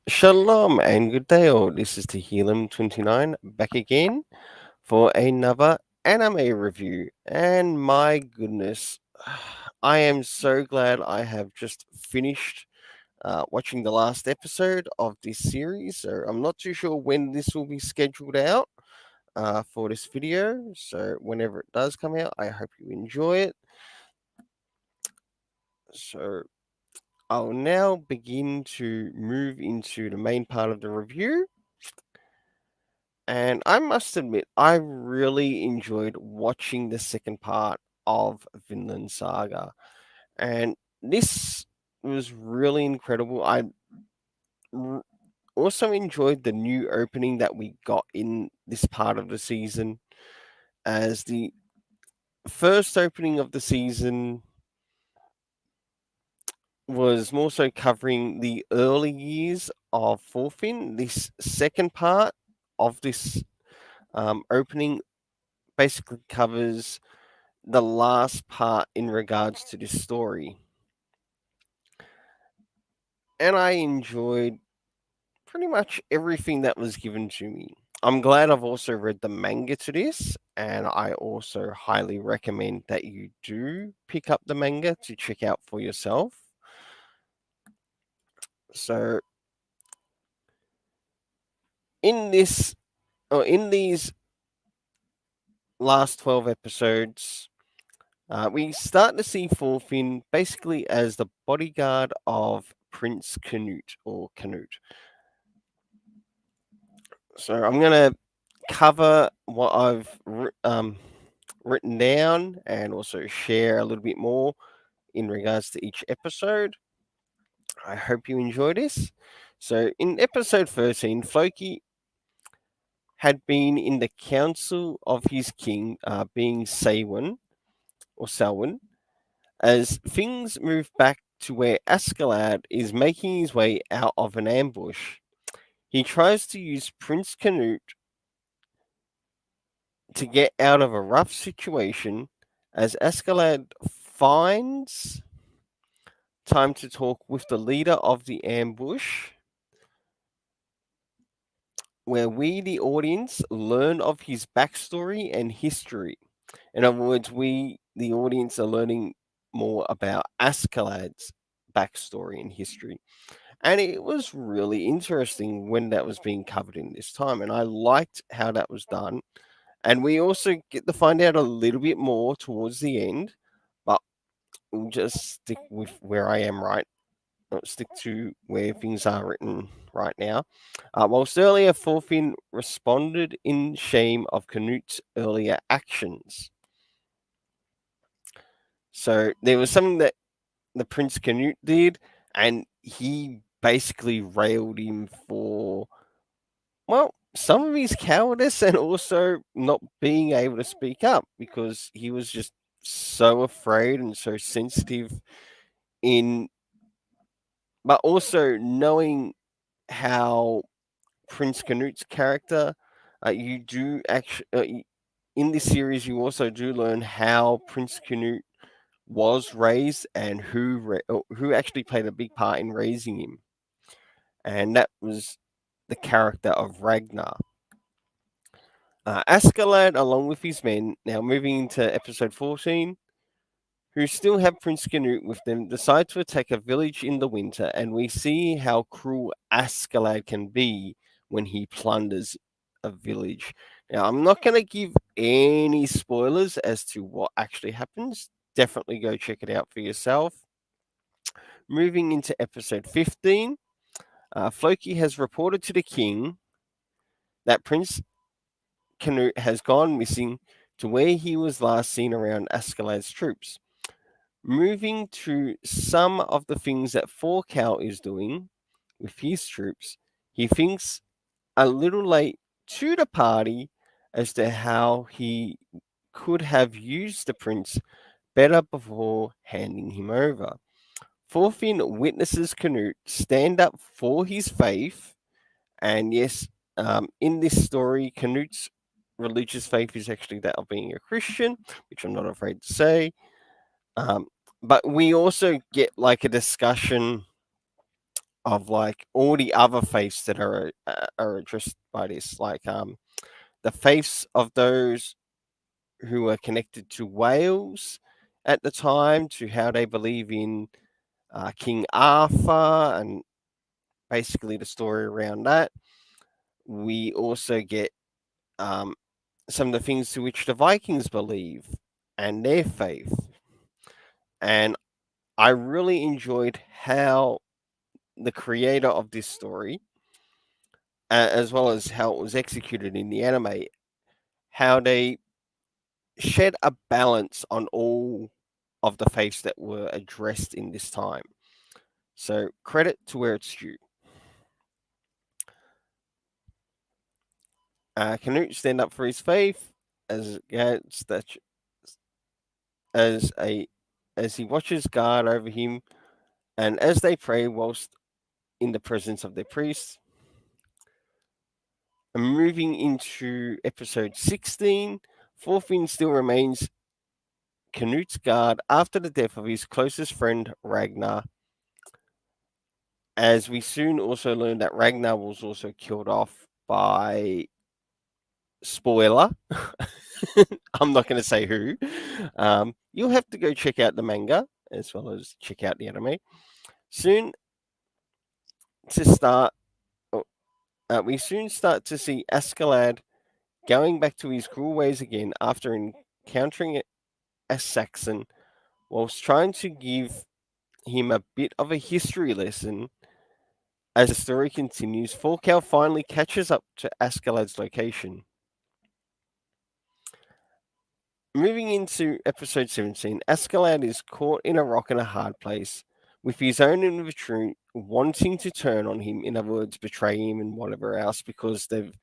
Shalom and good day all. This is the Helim29 back again for another anime review. And my goodness, I am so glad I have just finished watching the last episode of this series. So I'm not too sure when this will be scheduled out for this video. So whenever it does come out, I hope you enjoy it. So I'll now begin to move into the main part of the review. And I must admit, I really enjoyed watching the second part of Vinland Saga. And this was really incredible. R- also enjoyed the new opening that we got in this part of the season, as the first opening of the season was more so covering the early years of Thorfinn. This second part of this opening basically covers the last part in regards to this story. And I enjoyed pretty much everything that was given to me. I'm glad I've also read the manga to this, and I also highly recommend that you do pick up the manga to check out for yourself. So, in this, or in these last 12 episodes, we start to see Thorfinn basically as the bodyguard of Prince Canute or Canute. So I'm going to cover what I've written down and also share a little bit more in regards to each episode. I hope you enjoy this. So, in episode 13, Floki had been in the council of his king, being Saywin or Selwyn, as things move back to where Askeladd is making his way out of an ambush. He tries to use Prince Canute to get out of a rough situation as Askeladd finds time to talk with the leader of the ambush, where we, the audience, learn of his backstory and history. In other words, we, the audience, are learning more about Askeladd's backstory and history. And it was really interesting when that was being covered in this time. And I liked how that was done. And we also get to find out a little bit more towards the end, but we'll just stick with where I am right. Stick to where things are written right now. Whilst earlier, Thorfinn responded in shame of Canute's earlier actions. So there was something that the Prince Canute did, and he basically railed him for, well, some of his cowardice and also not being able to speak up because he was just so afraid and so sensitive in, but also knowing how Prince Canute's character, you do actually, in this series, you also do learn how Prince Canute was raised and who actually played a big part in raising him, and that was the character of Ragnar. Askeladd, along with his men, now moving into episode 14, who still have Prince Canute with them, decide to attack a village in the winter, and we see how cruel Askeladd can be when he plunders a village. Now, I'm not going to give any spoilers as to what actually happens. Definitely go check it out for yourself. Moving into episode 15, Floki has reported to the king that Prince Canute has gone missing to where he was last seen around Askeladd's troops. Moving to some of the things that Forkow is doing with his troops, he thinks a little late to the party as to how he could have used the prince better before handing him over. Thorfinn witnesses Canute stand up for his faith, and yes, in this story, Canute's religious faith is actually that of being a Christian, which I'm not afraid to say. Um, but we also get like a discussion of like all the other faiths that are addressed by this, like the faiths of those who are connected to Wales at the time, to how they believe in King Arthur and basically the story around that. We also get um, some of the things to which the Vikings believe and their faith. And I really enjoyed how the creator of this story, as well as how it was executed in the anime, how they shed a balance on all of the faiths that were addressed in this time. So credit to where it's due. Canute stand up for his faith as against that as a as he watches guard over him, and as they pray whilst in the presence of their priests. And moving into episode 16, Thorfinn still remains Canute's guard after the death of his closest friend Ragnar, as we soon also learn that Ragnar was also killed off by, spoiler, I'm not going to say who. You'll have to go check out the manga as well as check out the anime. Soon to start, oh, we soon start to see Askeladd going back to his cruel ways again after encountering a Saxon, whilst trying to give him a bit of a history lesson. As the story continues, Falkow finally catches up to Askeladd's location. Moving into episode 17, Askeladd is caught in a rock and a hard place, with his own inventory wanting to turn on him, in other words, betray him and whatever else, because they've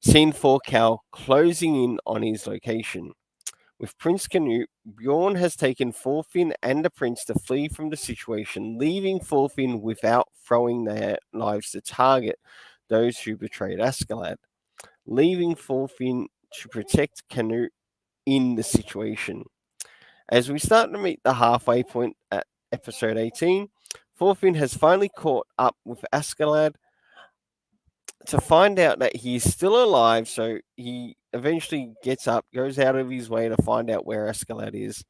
seen Falkow closing in on his location. With Prince Canute, Bjorn has taken Thorfinn and the prince to flee from the situation, leaving Thorfinn without throwing their knives to target those who betrayed Askeladd, leaving Thorfinn to protect Canute in the situation. As we start to meet the halfway point at episode 18, Thorfinn has finally caught up with Askeladd to find out that he's still alive, so he eventually gets up, goes out of his way to find out where Askeladd is.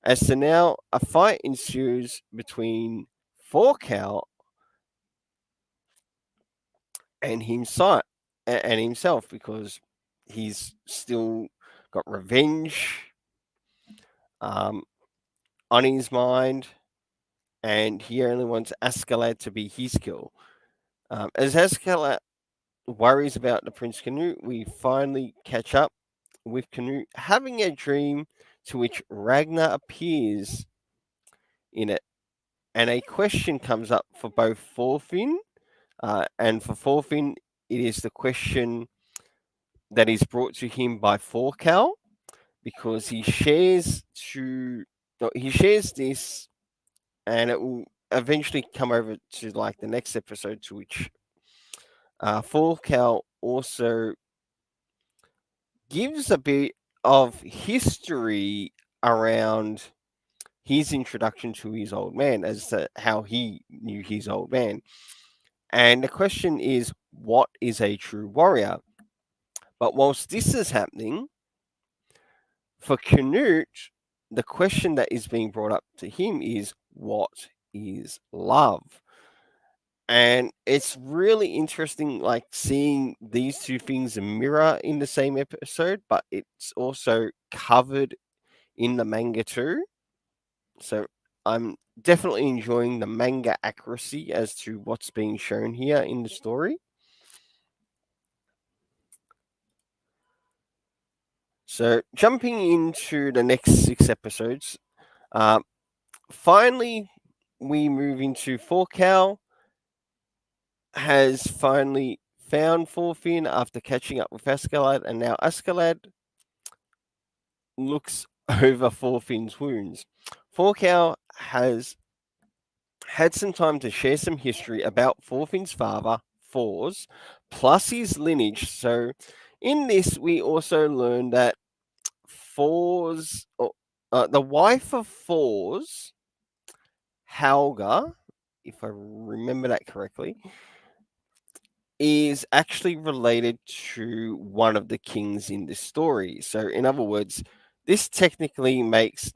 As to now, a fight ensues between Forkow and himself, because he's still got revenge um, on his mind, and he only wants Askeladd to be his kill. As Askeladd worries about the Prince Canute, we finally catch up with Canute having a dream to which Ragnar appears in it. And a question comes up for both Thorfinn, and for Thorfinn, it is the question that is brought to him by Forkow, because he shares this, and it will eventually come over to like the next episode, to which Forkow also gives a bit of history around his introduction to his old man, as to how he knew his old man. And the question is, what is a true warrior? But whilst this is happening, for Canute, the question that is being brought up to him is, what is love? And it's really interesting, like seeing these two things mirror in the same episode, but it's also covered in the manga too. So I'm definitely enjoying the manga accuracy as to what's being shown here in the story. So jumping into the next 6 episodes, uh, finally we move into Forkow has finally found Thorfinn after catching up with Askeladd, and now Askeladd looks over Thorfinn's wounds. Forkow has had some time to share some history about Thorfinn's father, Thors, plus his lineage. So, in this, we also learn that the wife of Thors, Helga, if I remember that correctly, is actually related to one of the kings in this story. So, in other words, this technically makes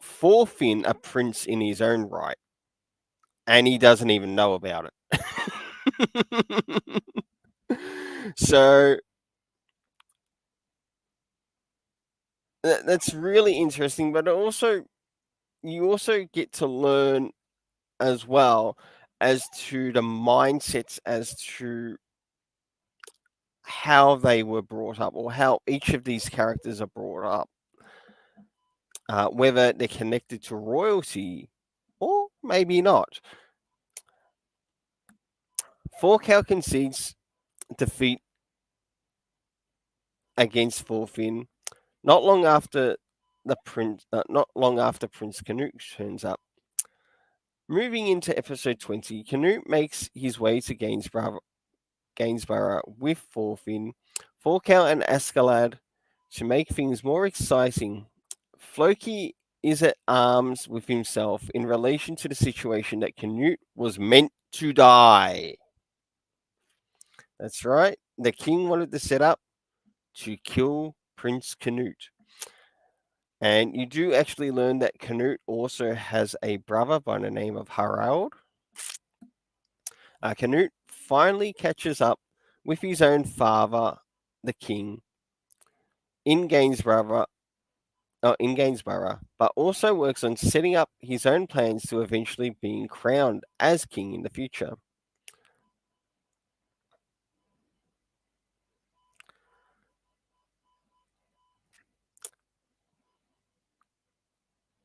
Thorfinn a prince in his own right, and he doesn't even know about it. So that's really interesting, but also you also get to learn as well as to the mindsets as to how they were brought up or how each of these characters are brought up, whether they're connected to royalty or maybe not. Thorkel concedes defeat against Thorfinn not long after not long after Prince Canute turns up. Moving into episode 20, Canute makes his way to Gainsborough with Thorfinn, Thorkel, and Askeladd to make things more exciting. Floki is at arms with himself in relation to the situation that Canute was meant to die. That's right. The king wanted to set up to kill Prince Canute. And you do actually learn that Canute also has a brother by the name of Harald. Canute finally catches up with his own father, the king, in Gainsborough, but also works on setting up his own plans to eventually being crowned as king in the future.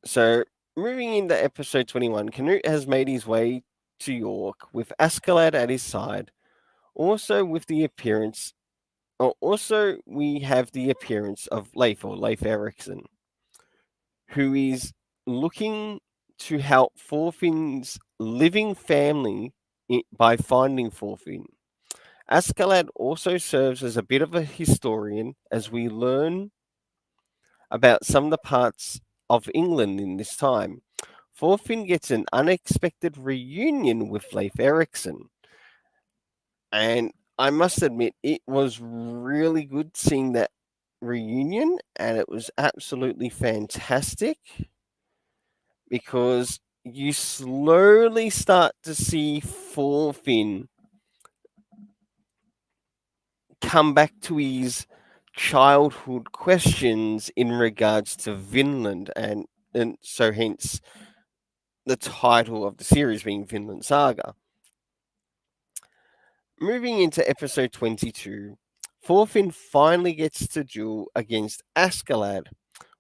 So, moving into episode 21, Canute has made his way to York with Askeladd at his side. Also, with the appearance, also we have the appearance of Leif Erikson, who is looking to help Thorfinn's living family by finding Thorfinn. Askeladd also serves as a bit of a historian as we learn about some of the parts of England in this time. Thorfinn gets an unexpected reunion with Leif Erikson, and I must admit, it was really good seeing that reunion, and it was absolutely fantastic because you slowly start to see Thorfinn come back to his childhood questions in regards to Vinland, and so hence the title of the series being Vinland Saga. Moving into episode 22, Thorfinn finally gets to duel against Askeladd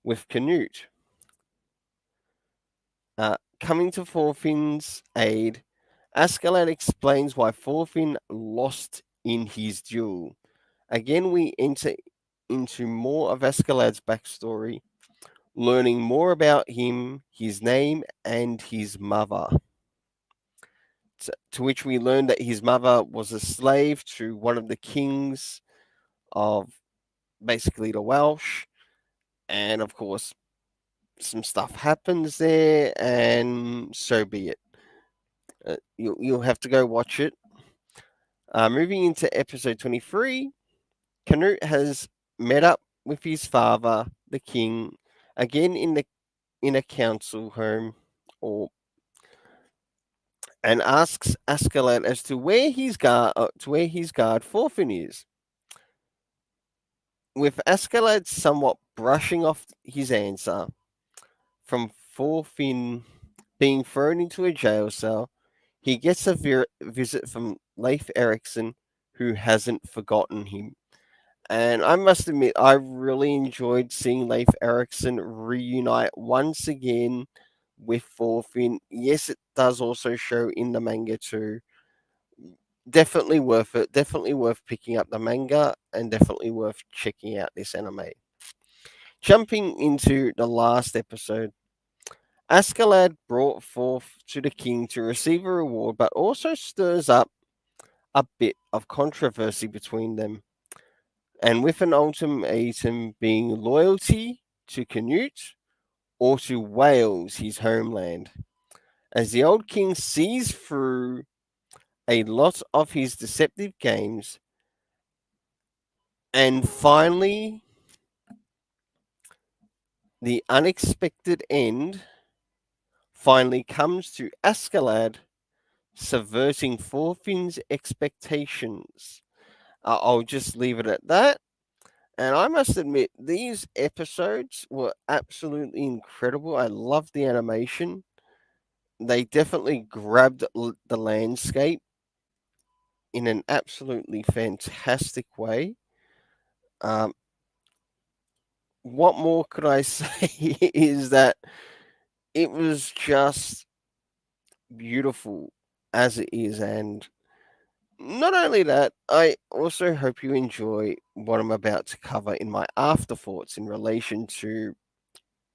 with Canute. Coming to Thorfinn's aid, Askeladd explains why Thorfinn lost in his duel. Again, we enter into more of Askeladd's backstory, learning more about him, his name, and his mother. To which we learn that his mother was a slave to one of the kings of basically the Welsh. And of course, some stuff happens there, and so be it. You'll have to go watch it. Moving into episode 23, Canute has met up with his father, the king, again in a council home, or and asks Askeladd as to where his guard Thorfinn is. With Askeladd somewhat brushing off his answer from Thorfinn being thrown into a jail cell, he gets a visit from Leif Erikson, who hasn't forgotten him. And I must admit, I really enjoyed seeing Leif Erikson reunite once again with Thorfinn. Yes, it does also show in the manga too. Definitely worth it. Definitely worth picking up the manga and definitely worth checking out this anime. Jumping into the last episode, Askeladd brought forth to the king to receive a reward, but also stirs up a bit of controversy between them. And with an ultimatum being loyalty to Canute or to Wales, his homeland. as the old king sees through a lot of his deceptive games, and finally, the unexpected end finally comes to Askeladd subverting Thorfinn's expectations. I'll just leave it at that. And I must admit, these episodes were absolutely incredible. I loved the animation. They definitely grabbed the landscape in an absolutely fantastic way. Um, what more could I say is that it was just beautiful as it is. And not only that, I also hope you enjoy what I'm about to cover in my afterthoughts in relation to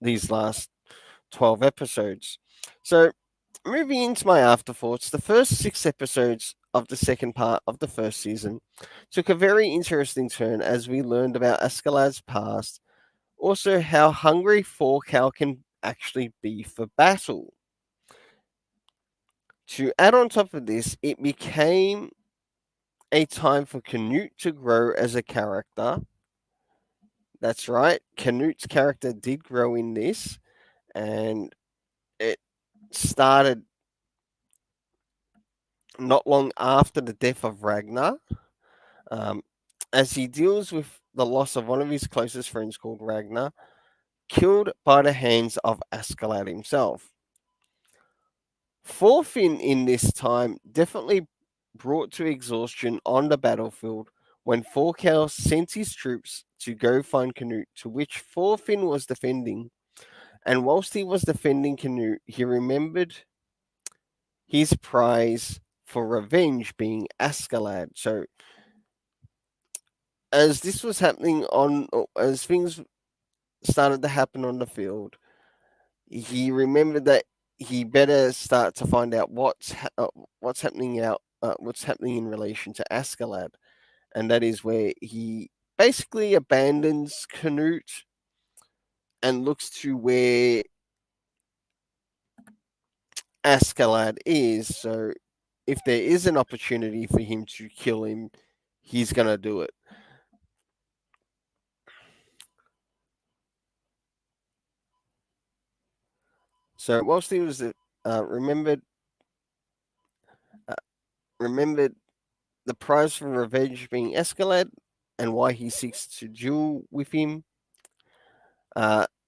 these last 12 episodes. So, moving into my afterthoughts, the first 6 episodes of the second part of the first season took a very interesting turn as we learned about Askeladd's past, also how hungry Thorkel can actually be for battle. To add on top of this, it became a time for Canute to grow as a character. That's right, Canute's character did grow in this, and it started not long after the death of Ragnar, um, as he deals with the loss of one of his closest friends called Ragnar, killed by the hands of Askeladd himself. Thorfinn in this time definitely brought to exhaustion on the battlefield when Thorkel sent his troops to go find Canute, to which Thorfinn was defending. And whilst he was defending Canute, he remembered his prize for revenge being Askeladd. So as this was happening as things started to happen on the field, he remembered that he better start to find out what's happening what's happening in relation to Askeladd, and that is where he basically abandons Canute and looks to where Askeladd is. So if there is an opportunity for him to kill him, he's gonna do it. So whilst he was remembered uh, remembered the prize for revenge being Askeladd and why he seeks to duel with him,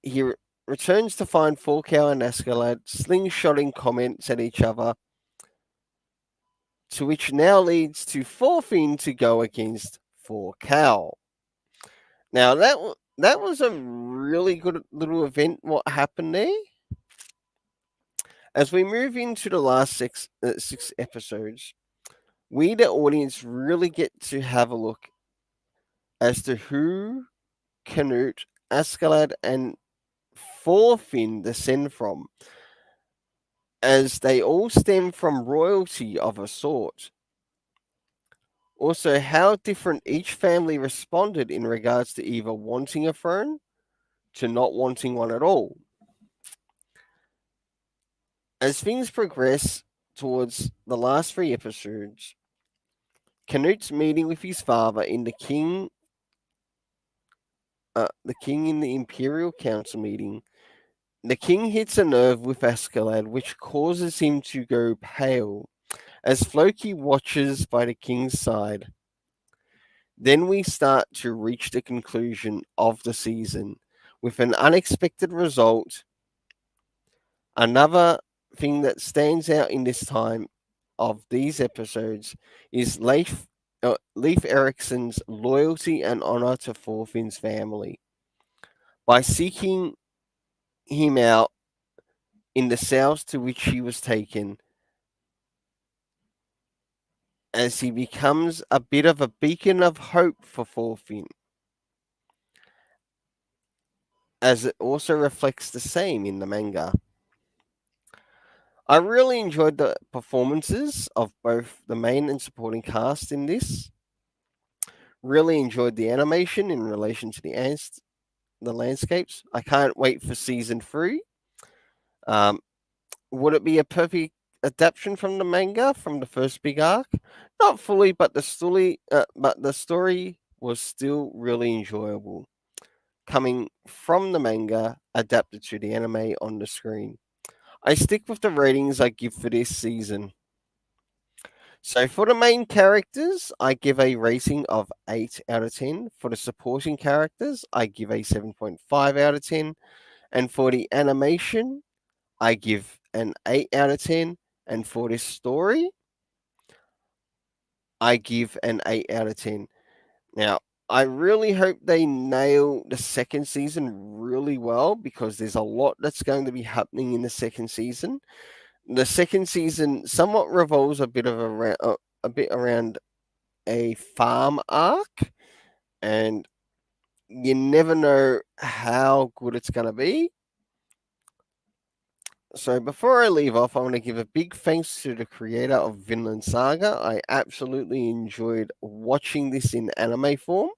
he returns to find Falcow and Askeladd slingshotting comments at each other, to which now leads to Thorfinn to go against Falcow. Now that was a really good little event. What happened there? As we move into the last six episodes, we the audience really get to have a look as to who Canute, Askeladd, and Thorfinn descend from, as they all stem from royalty of a sort. Also, how different each family responded in regards to either wanting a throne to not wanting one at all. As things progress towards the last 3 episodes, Canute's meeting with his father in the king in the Imperial Council meeting, the king hits a nerve with Askeladd, which causes him to go pale as Floki watches by the king's side. Then we start to reach the conclusion of the season with an unexpected result. Another thing that stands out in this time of these episodes is Leif Erikson's loyalty and honor to Thorfinn's family. By seeking him out in the south to which he was taken, as he becomes a bit of a beacon of hope for Thorfinn, as it also reflects the same in the manga. I really enjoyed the performances of both the main and supporting cast in this. Really enjoyed the animation in relation to the landscapes. I can't wait for season 3. Um, Would it be a perfect adaptation from the manga from the first big arc? Not fully, but the story was still really enjoyable. Coming from the manga adapted to the anime on the screen. I stick with the ratings I give for this season. So for the main characters, I give a rating of 8 out of 10. For the supporting characters, I give a 7.5 out of 10. And for the animation, I give an 8 out of 10. And for this story, I give an 8 out of 10. Now, I really hope they nail the second season really well because there's a lot that's going to be happening in the second season. The second season somewhat revolves a bit around a farm arc, and you never know how good it's going to be. So before I leave off, I want to give a big thanks to the creator of Vinland Saga. I absolutely enjoyed watching this in anime form,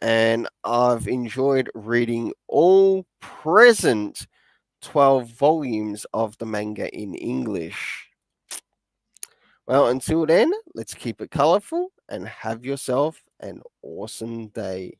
and I've enjoyed reading all present 12 volumes of the manga in English. Well, until then, let's keep it colorful and have yourself an awesome day.